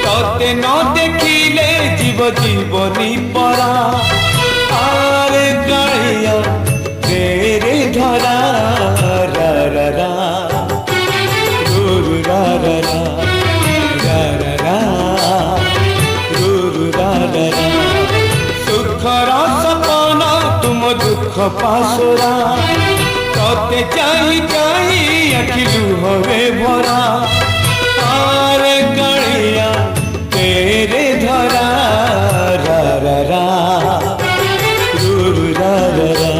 तोते न देखिले जीव जीवनी परा आरे कालिया तेरे धरा रा रा रा रुरु रा रा रा रा रा रा रुरु रा रा रा सुखर सपना तुम दुख पासुरा तोते चाही चाही आखि लुहरे भरा आरे कालिया तेरे धरा रा रा रा रुरु रा रा रा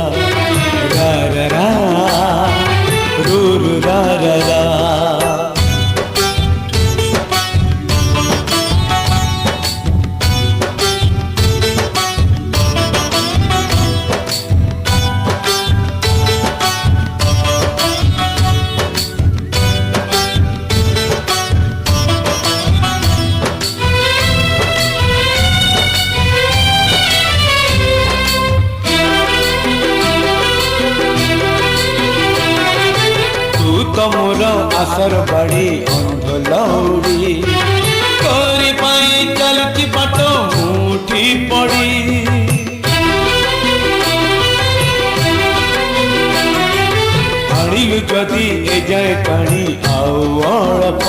रा रा रा रुरु रा रा रा मोर आसर बाड़ी अंध लौड़ी तोरी पाई चलती बाट मुठी पड़ी आनिलु जदि ए जाए पानी आउ अल्प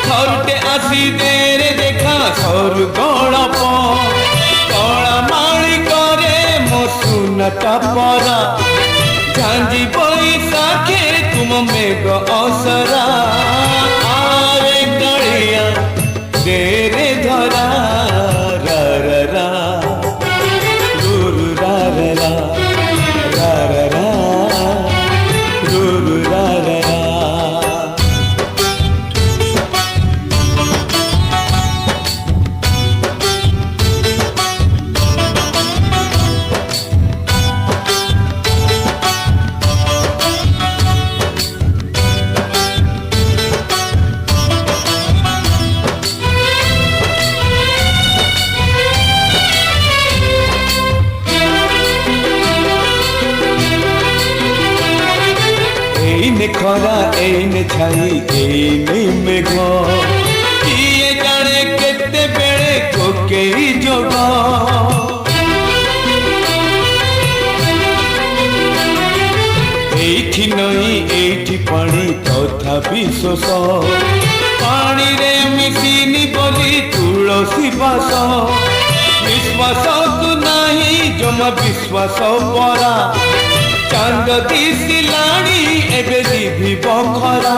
थरटे आसी देरे देखा सर गड़प कला माली करे मो सुनता परा झांझी बैसाखे तुम मेघ असरा आरे कालिया तेरे धरा रा रा रा रुरु रा रा रा रा रा रा रुरु रा रा रा खरा एने छाई एने मेघ किए जाने केते बेले कोकेई जोग एठी नई एठी पानी तथापि शोष पानी रे मिसिनी बोली तुलसी बास विश्वास को नहीं जमा विश्वास परा चांद दिसिलाणी एबे जीवी बखरा।